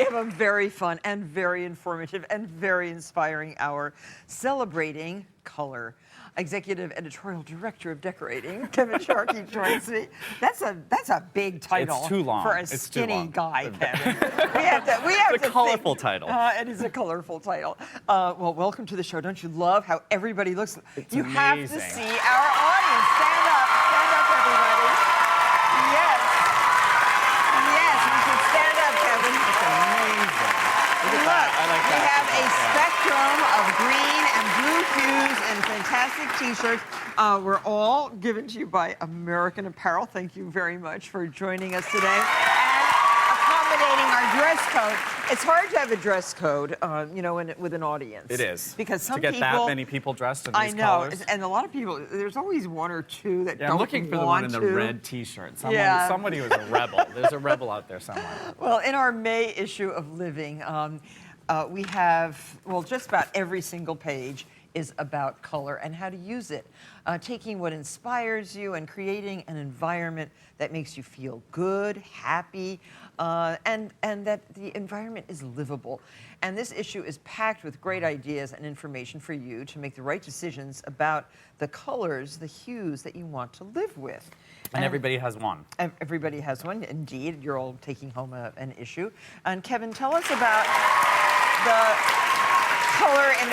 have a very fun and very informative and very inspiring hour celebrating color. Executive Editorial Director of Decorating, Kevin Sharkey joins me. That's a big title. It's too long. For a it's skinny too guy, Kevin. we have it's to a colorful title. It is a colorful title. Well, welcome to the show. Don't you love how everybody looks? It's you amazing. have to see our audience. Stand up, everybody. Yes, we should stand up, Kevin. It's amazing. Look at that. I like we that. have a spectrum of green and blue hues and fantastic T-shirts. We're all given to you by American Apparel. Thank you very much for joining us today and accommodating our dress code. It's hard to have a dress code, you know, with an audience. It is. Because some to get people, that many people dressed in these I know, colors. and a lot of people. There's always one or two that don't I'm looking for the one in the red T-shirt. Somebody was a rebel. There's a rebel out there somewhere. Well, in our May issue of Living, we have, well, just about every single page is about color and how to use it. Taking what inspires you and creating an environment that makes you feel good, happy, and that the environment is livable. And this issue is packed with great ideas and information for you to make the right decisions about the colors, the hues that you want to live with. And everybody has one. Everybody has one, indeed. You're all taking home an issue. And Kevin, tell us about the color in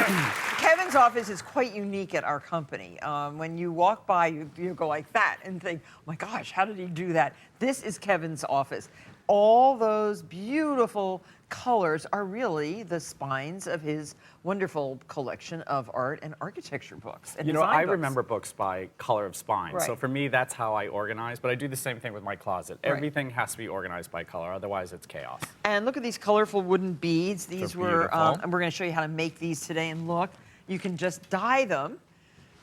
Kevin's office is quite unique at our company. When you walk by, you go like that and think, oh my gosh, how did he do that? This is Kevin's office. All those beautiful colors are really the spines of his wonderful collection of art and architecture books. And you know, I books. remember books by color of spine. Right. So for me, that's how I organize. But I do the same thing with my closet. Right. Everything has to be organized by color. Otherwise, it's chaos. And look at these colorful wooden beads. These were, beautiful. and we're going to show you how to make these today. And look, you can just dye them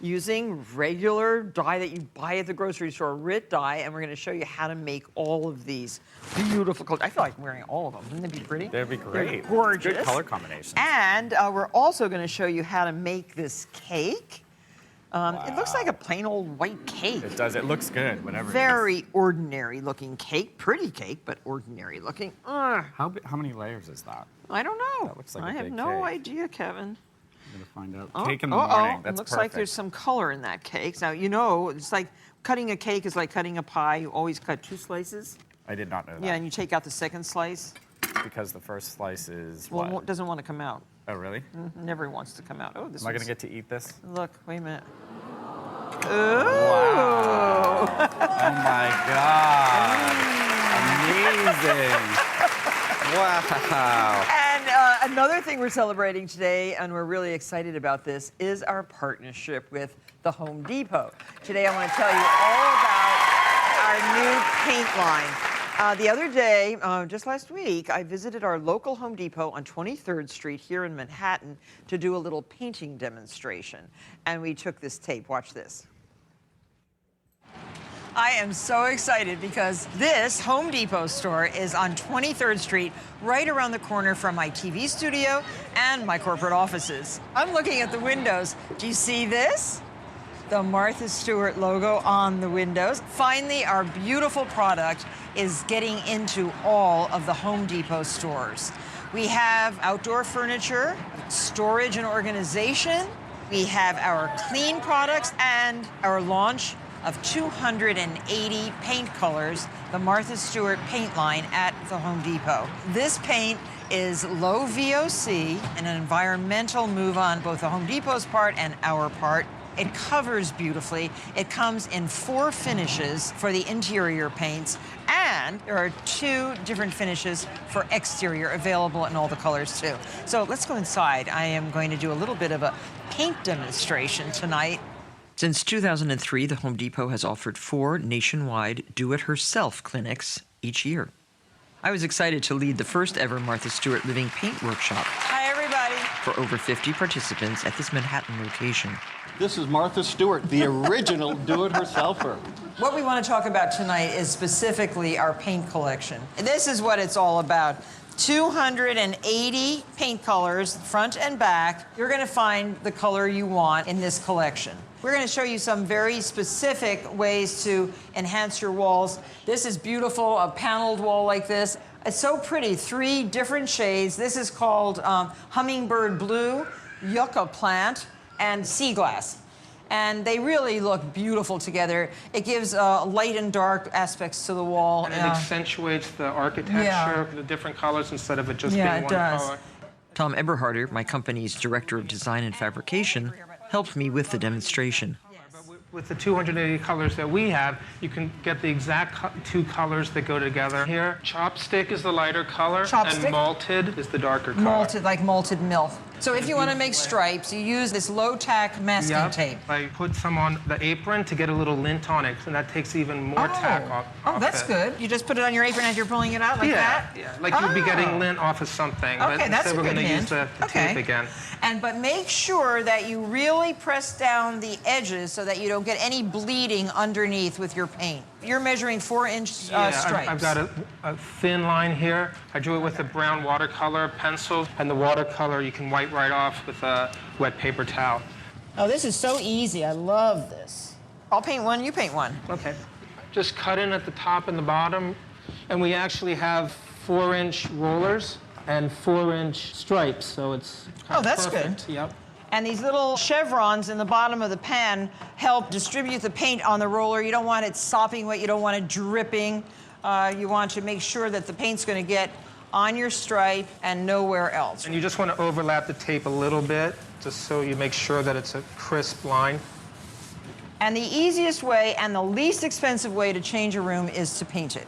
using regular dye that you buy at the grocery store, RIT dye, and we're going to show you how to make all of these beautiful colors. I feel like wearing all of them. Wouldn't they be pretty? They'd be great. They're gorgeous. Good color combinations. And we're also going to show you how to make this cake. It looks like a plain old white cake. It does. It looks good, whatever. Very ordinary looking cake. Pretty cake, but ordinary looking. How many layers is that? I don't know. That looks like I a have big no cake. idea, Kevin. I'm going to find out. Cake in the morning. That's it looks perfect. like there's some color in that cake. Now, you know, it's like cutting a cake is like cutting a pie. You always cut 2 slices. I did not know that. Yeah, and you take out the second slice. Because the first slice is Well, what? it doesn't want to come out. Oh, really? Never wants to come out. Oh, this Am I going one's- to get to eat this? Look, wait a minute. Ooh. Wow. Oh, my God. Amazing. Wow. And another thing we're celebrating today, and we're really excited about this, is our partnership with the Home Depot. Today I want to tell you all about our new paint line. The other day, just last week, I visited our local Home Depot on 23rd Street here in Manhattan to do a little painting demonstration. And we took this tape. Watch this. I am so excited because this Home Depot store is on 23rd Street, right around the corner from my TV studio and my corporate offices. I'm looking at the windows. Do you see this? The Martha Stewart logo on the windows. Finally, our beautiful product is getting into all of the Home Depot stores. We have outdoor furniture, storage and organization. We have our clean products and our launch of 280 paint colors, the Martha Stewart paint line at the Home Depot. This paint is low VOC, and an environmental move on both the Home Depot's part and our part. It covers beautifully. It comes in 4 finishes for the interior paints, and there are 2 different finishes for exterior available in all the colors too. So let's go inside. I am going to do a little bit of a paint demonstration tonight. Since 2003, the Home Depot has offered 4 nationwide do-it-herself clinics each year. I was excited to lead the first ever Martha Stewart Living paint workshop. Hi, everybody. For over 50 participants at this Manhattan location. This is Martha Stewart, the original do-it-herselfer. What we want to talk about tonight is specifically our paint collection. This is what it's all about. 280 paint colors, front and back. You're going to find the color you want in this collection. We're going to show you some very specific ways to enhance your walls. This is beautiful, a paneled wall like this. It's so pretty, 3 different shades. This is called hummingbird blue, yucca plant, and sea glass. And they really look beautiful together. It gives light and dark aspects to the wall. And it accentuates the architecture, the different colors instead of it just being one color. Tom Eberharder, my company's director of design and fabrication, helped me with the demonstration. With the 280 colors that we have, you can get the exact 2 colors that go together here. Chopstick is the lighter color, and malted is the darker color. Malted, like malted milk. So if you want to make stripes, you use this low-tack masking tape. I put some on the apron to get a little lint on it, and that takes even more tack off. Oh, that's good. You just put it on your apron as you're pulling it out like that? Yeah, like you'd be getting lint off of something. Okay, but that's a we're good going to use the tape again. But make sure that you really press down the edges so that you don't get any bleeding underneath with your paint. You're measuring 4-inch stripes. I've got a thin line here. I drew it with a brown watercolor pencil, and the watercolor you can wipe right off with a wet paper towel. Oh, this is so easy. I love this. I'll paint one, you paint one. Okay. Just cut in at the top and the bottom, and we actually have 4-inch rollers and 4-inch stripes, so it's kind of that's perfect. good. Yep. And these little chevrons in the bottom of the pan help distribute the paint on the roller. You don't want it sopping wet. You don't want it dripping. You want to make sure that the paint's going to get on your stripe and nowhere else. And you just want to overlap the tape a little bit, just so you make sure that it's a crisp line. And the easiest way and the least expensive way to change a room is to paint it.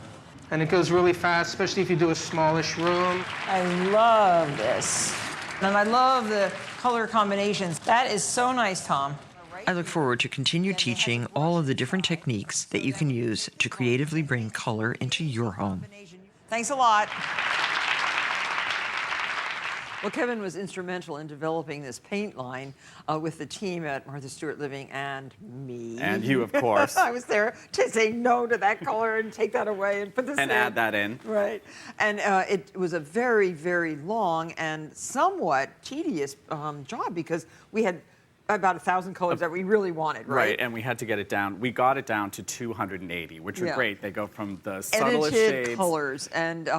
And it goes really fast, especially if you do a smallish room. I love this. And I love the color combinations. That is so nice, Tom. I look forward to continue teaching all of the different techniques that you can use to creatively bring color into your home. Thanks a lot. Well, Kevin was instrumental in developing this paint line with the team at Martha Stewart Living and me. And you, of course. I was there to say no to that color and take that away and put this and in. add that in. Right. And it was a very, very long and somewhat tedious job because we had about 1,000 colors that we really wanted, right? Right, and we had to get it down. We got it down to 280, which are great. They go from the subtlest edited shades. colors, and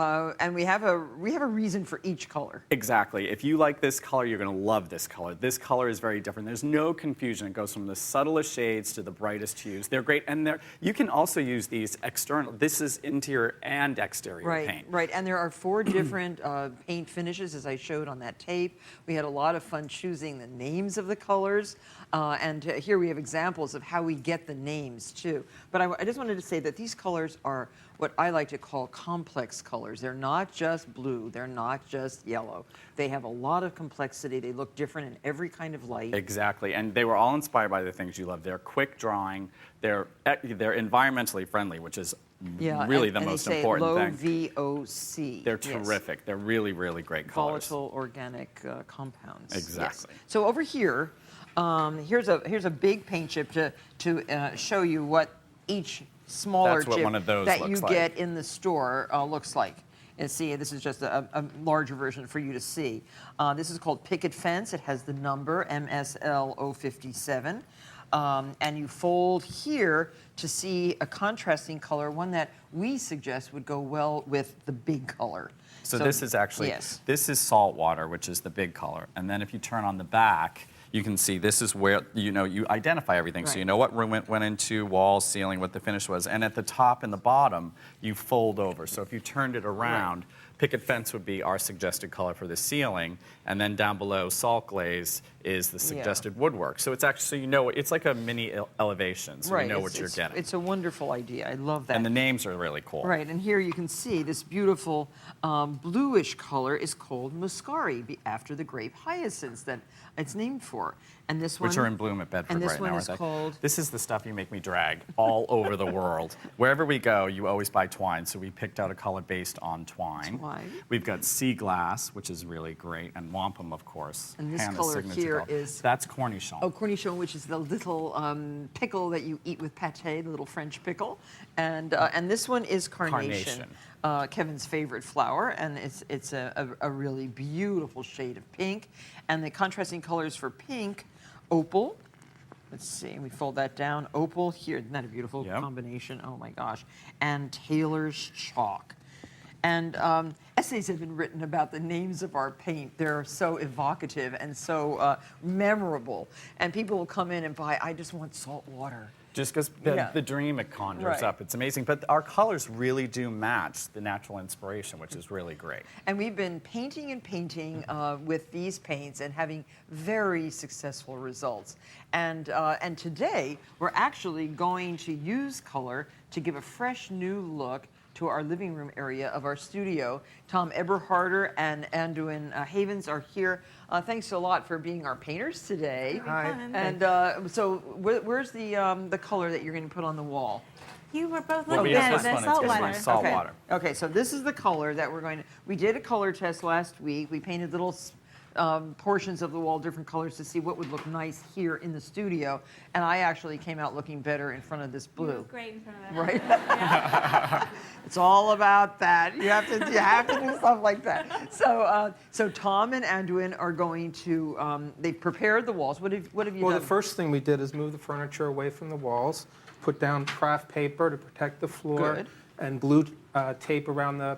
we have a reason for each color. Exactly. If you like this color, you're going to love this color. This color is very different. There's no confusion. It goes from the subtlest shades to the brightest hues. They're great, and you can also use these external. This is interior and exterior paint. Right, and there are 4 different paint finishes, as I showed on that tape. We had a lot of fun choosing the names of the colors. And here we have examples of how we get the names, too. But I just wanted to say that these colors are what I like to call complex colors. They're not just blue. They're not just yellow. They have a lot of complexity. They look different in every kind of light. Exactly. And they were all inspired by the things you love. They're quick drawing. They're environmentally friendly, which is really the most important thing. Low VOC. They're terrific. They're really, really great colors. Volatile organic compounds. Exactly. Yes. So over here, here's a big paint chip to show you what each smaller chip that you get in the store looks like. And see, this is just a larger version for you to see. This is called Picket Fence. It has the number MSL057. And you fold here to see a contrasting color, one that we suggest would go well with the big color. So this is actually, this is salt water, which is the big color. And then if you turn on the back, you can see this is where, you identify everything. Right. So you know what room it went into, wall, ceiling, what the finish was. And at the top and the bottom, you fold over. So if you turned it around, Picket Fence would be our suggested color for the ceiling. And then down below, salt glaze is the suggested woodwork. So it's actually, so it's like a mini elevation. So you know what you're getting. It's a wonderful idea. I love that. And the names are really cool. Right, and here you can see this beautiful bluish color is called Muscari, after the grape hyacinths that it's named for. And this one, which are in bloom at Bedford right now. And this one is called? This is the stuff you make me drag all over the world. Wherever we go, you always buy twine. So we picked out a color based on twine. We've got sea glass, which is really great, and wampum, of course. And this color here is? That's cornichon. Oh, cornichon, which is the little pickle that you eat with pâté, the little French pickle. And this one is carnation. Kevin's favorite flower, and it's a really beautiful shade of pink. And the contrasting colors for pink, opal. Let's see, we fold that down. Opal here, isn't that a beautiful combination? Oh my gosh. And Taylor's chalk. And essays have been written about the names of our paint. They're so evocative and so memorable. And people will come in and buy, I just want salt water. Just because the dream it conjures up. It's amazing. But our colors really do match the natural inspiration, which is really great. And we've been painting and painting with these paints and having very successful results. And today, we're actually going to use color to give a fresh new look to our living room area of our studio. Tom Eberharder and Anduin Havens are here. Thanks a lot for being our painters today. Hi. And so where's the color that you're going to put on the wall? You were both Well, looking yes, at this the one, salt it's water. my salt Okay. water. Okay, so this is the color that we're going to, we did a color test last week. We painted little portions of the wall, different colors to see what would look nice here in the studio. And I actually came out looking better in front of this blue. You look great in front of that. Right? Yeah. It's all about that. You have to do stuff like that. So Tom and Anduin are going to, they've prepared the walls. What have you done? Well, the first thing we did is move the furniture away from the walls, put down craft paper to protect the floor, Good. and blue tape around the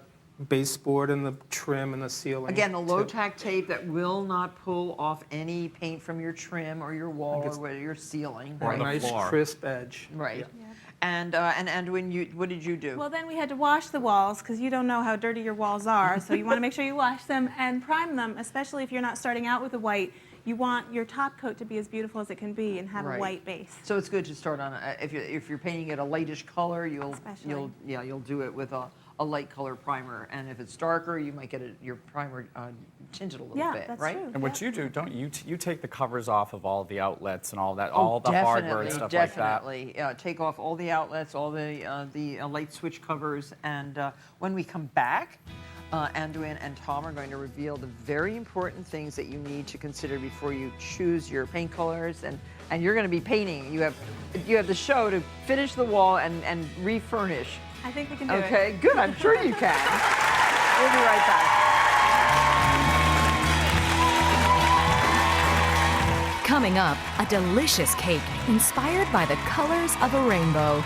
baseboard and the trim and the ceiling. Again, the low-tack tape that will not pull off any paint from your trim or your wall or your ceiling. Or a the nice floor. crisp edge. Right. Yeah. And Anduin, what did you do? Well, then we had to wash the walls because you don't know how dirty your walls are. So you want to make sure you wash them and prime them, especially if you're not starting out with a white. You want your top coat to be as beautiful as it can be and have a white base. So it's good to start on if you're painting it a lightish color, you'll do it with a light color primer, and if it's darker, you might get your primer tinted a little bit, that's right? true. And what you do, don't you? You take the covers off of all the outlets and all that, Oh, all the hardware and stuff like that. definitely. Take off all the outlets, all the light switch covers, and when we come back, Anduin and Tom are going to reveal the very important things that you need to consider before you choose your paint colors, and you're going to be painting. You have the show to finish the wall and refurnish. I think we can do it. Okay, good. I'm sure you can. We'll be right back. Coming up, a delicious cake inspired by the colors of a rainbow.